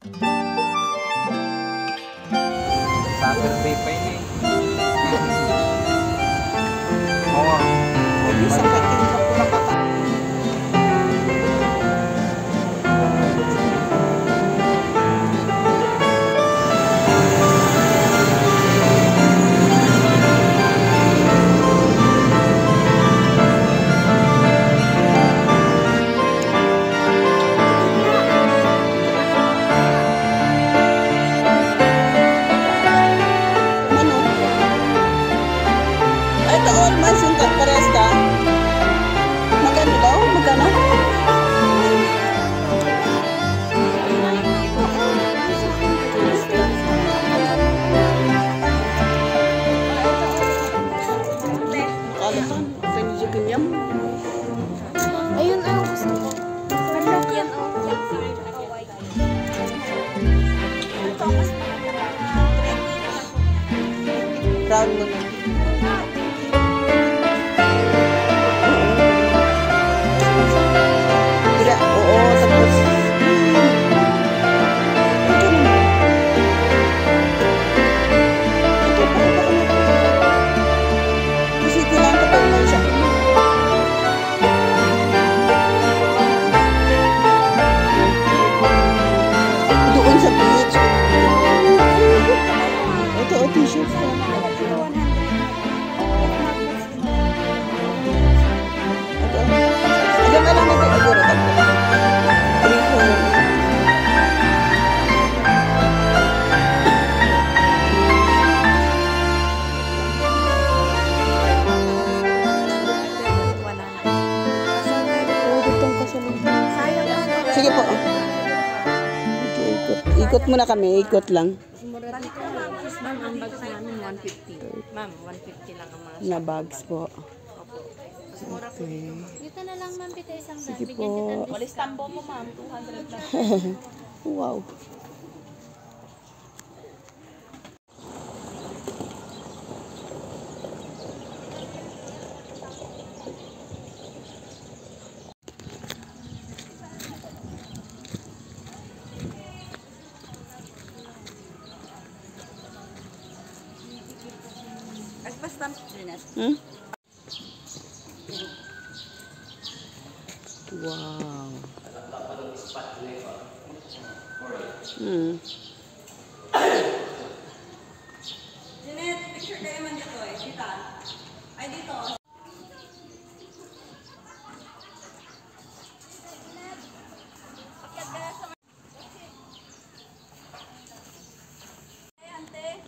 Saturday pa yun eh. Oo. Isang kating sa pulakata. Brown mo na. Gira, oo, tapos. Ito pa, kasi kailangan ka pa naman siya. Doon sa beach. Ito, t-shirt ko. Diyan na lang ito siguro tapos. 3,400. Sige po. Okay, ikot muna kami, ikot lang. Ma'am, ang bags namin 150. Ma'am, 150 lang ang mga Na bags po. okay. Dito na lang ma'am, pito isang daan. Sige Bigyan kita po. ng Walis tambo mo ma'am, 200 lang. Wow. Hmm? Wow. Hmm. Jeanette, picture kayo man dito eh. Dito. Ay, dito.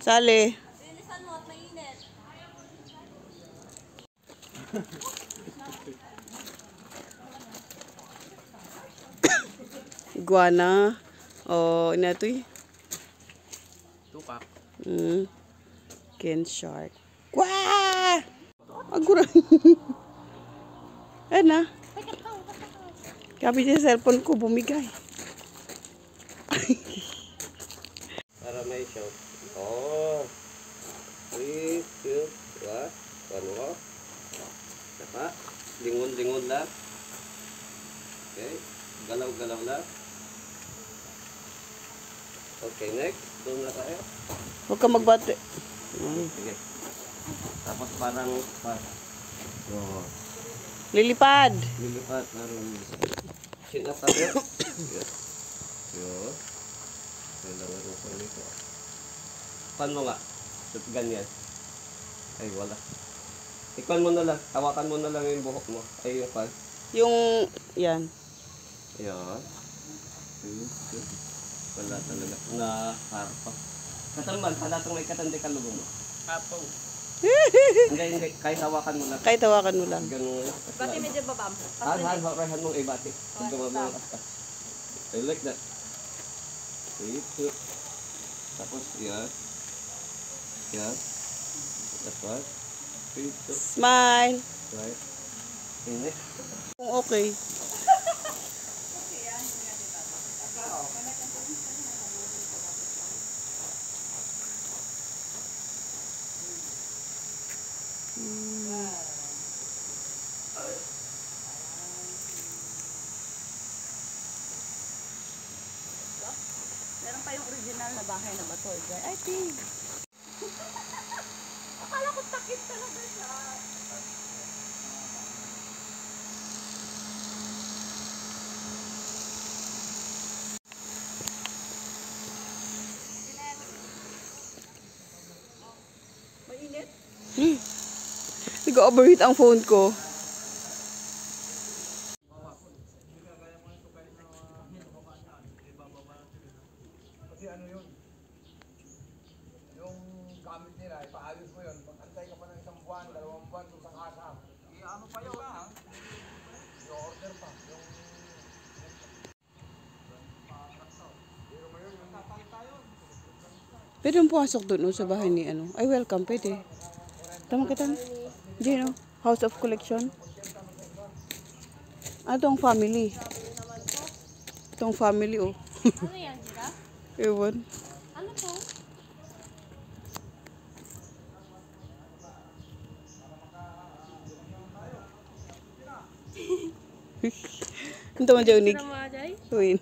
Sali. Bilisan mo at mainit. Iguana. Oh, ina to eh. Tukak. Ken shark. Wah! Agura. Ano? Kapit yung cellphone ko bumigay. Para may show. Oh. 3, 2, 1. Ano ko? Saka. Lingon-lingon lang. Okay. Galaw-galaw lang. Okay, next. Doon na tayo. Huwag ka magbate. Sige. Tapos parang oh, Lilipad. lilipat. Parang chin up tayo. Yes. Yun. Kailangan mo pa nito. Pan mo nga. Ganyan. Ay, wala. Ikon mo na lang. Hawakan mo na lang yung buhok mo. Ay, yung pan. Yung, yan. Ayan. Wala talaga. Na harpa. Katambal, halatang may katandi ka lugo mo. Hapaw. Hindi. Kahit hawakan mo lang. Kahit hawakan mo lang. Ganun. Bati medyo babam. Hawakan mo ibati. Gumagawa ka pa. I like that. Ito. Tapos, yan. Yan. That's what. Ito. Smile. Right. Ini. Kung okay. Meron pa yung original na bahay na bato. Ay, pig. Akala ko takip talaga siya. Mainit? Nag-overheat ang phone ko. Kasi ano yun, yung gamit nila, ipaayos mo yun, mag-antay ka pa ng 1 buwan, 2 buwan, kung isang asa. Ano pa yun? I-order pa. Yung... Pwede mo pumasok doon sa bahay ni ano. Ay, welcome. Pwede. Tama kita. Hindi, no? House of Collection. Ah, itong family. Itong family, oh. Ano yan, Jira? Ewan. Ano po? Ito mo dyan unig. Mga Jay? Uwin.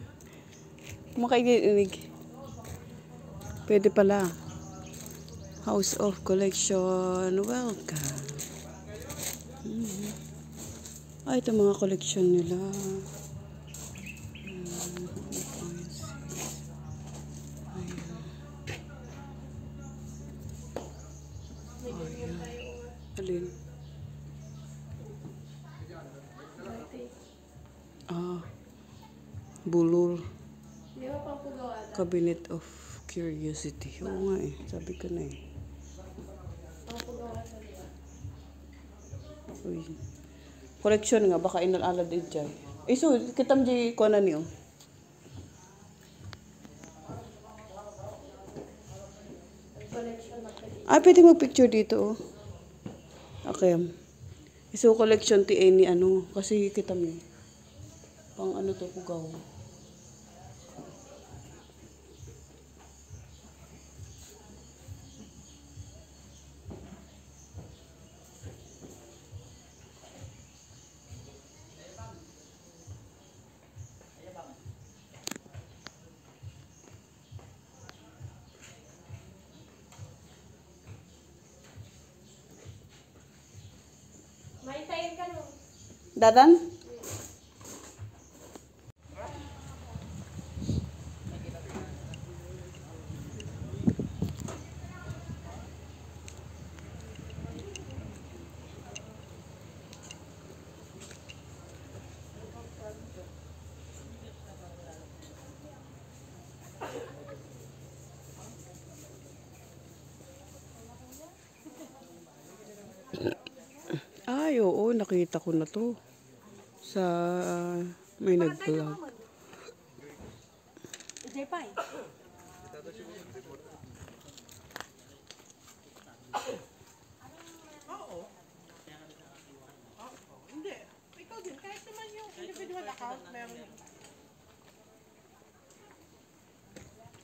Kumakain din unig. Pwede pala. House of Collection. Welcome. Ah, ito mga collection nila. Alin? Ah, bulol. Di ba pang pugawa? Cabinet of Curiosity. Oo nga eh. Sabi ko na eh. Pang pugawa sa diba? Uy. Collection nga. Baka inalala din dyan. Eh so, kitam di ko na niyo. Ah, pwede mag-picture dito oh. Okay. So, collection ti any ano. Kasi kitam yun. Pang ano to, pugaw. May tayo ka no? Dadan? Ay, oo, nakita ko na to. Sa may nag-vlog. Jay pa eh. Hindi. Ikaw din. Kahit naman yung individual account, meron.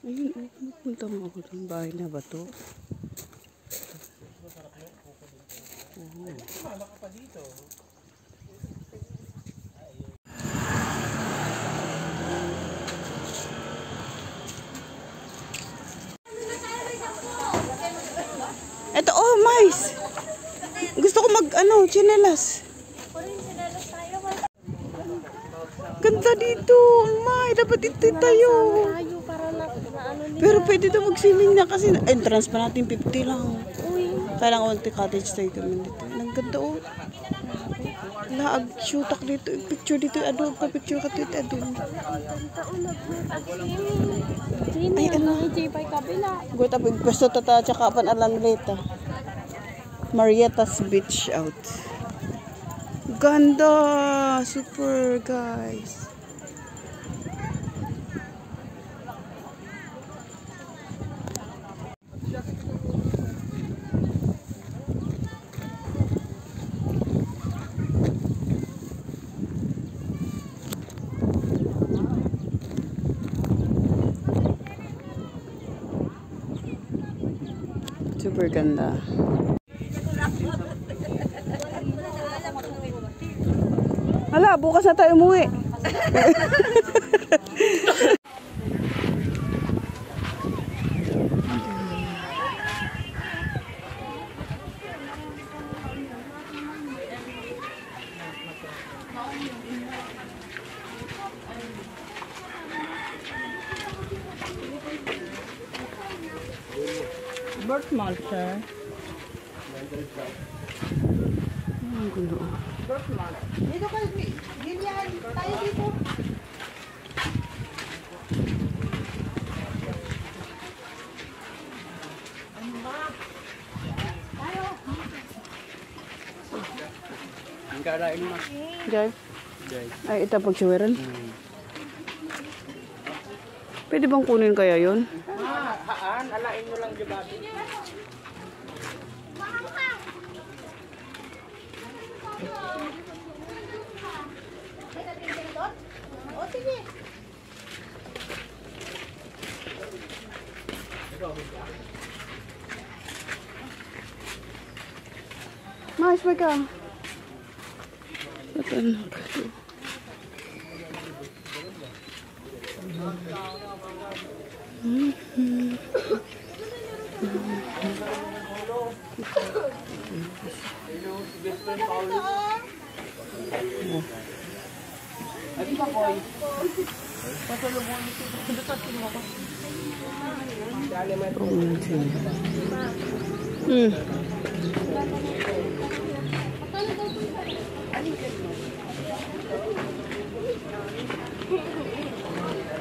Ayun, oh, punta mo ako ng bahay na ba to? Mama ka pa dito. Ito, oh, mais! Gusto ko mag, chinelas. Ganda dito, may, dapat ito tayo. Tayo para na ano nila. Pero pwede to mag-swimming na kasi entrance pa natin 50 lang. Uy. Kailangan cottage stay kami dito. Ang ganda oh. Laag, shootak dito. Picture dito. Ado, pa-picture ka dito. Ado. Taon nag-swimming. Ay, ano? Jay pa kabila. Guwit ako, pwesto tata, tsaka pan alang leta. Marietta's Beach out. Ganda! Super, guys. Super ganda. Hala, bukas na tayo umuwi. Birth month, sir. Ang gulo. Birth month. Dito kayo, ganyan. Tayo dito. Ang karain mo. Jai. Jai. Ay, ito pagsiweran. Pwede bang kunin kaya yun? Haan, alain mo lang diba? O, sige. Mas, may ka. Ito na.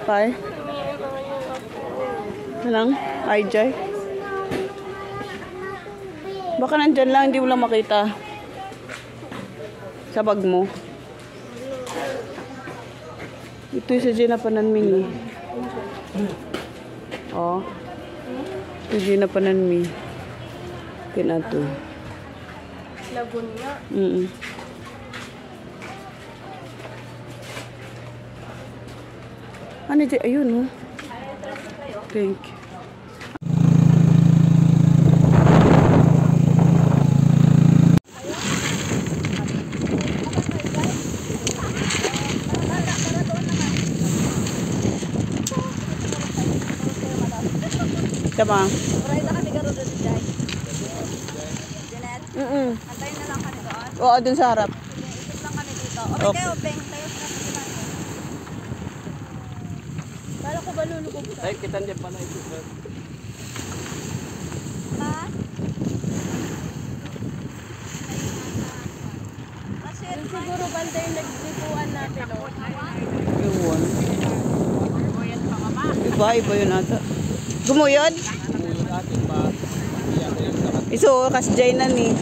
Tay? Ano lang? Ay, Jai? Baka nandyan lang, hindi mo lang makita. Sa bag mo. Ito yung sa Ginapanan Mini. Oh. Ito yung Ginapanan Mi. Kinato. Lagun nga. Ano dyan? Ayun, oh. Thank you. Tama. Oray na kami garo doon, Jai. Janet, antayin na lang kami doon. Oo, dun sa harap. Ikot lang kami dito. Okay, Okay. kayo, Peng. Tayo sa natin. Kala ko ba lulubog ka? Ay, kita niya pala ito. Ha? Kasi Siguro banda yung nagdipuan natin, oh. Ewan. Iba yun ata. Gumuyod? Iso, kasjay na ni.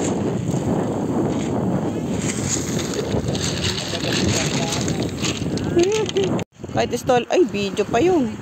Kahit stall, ay, video pa yun.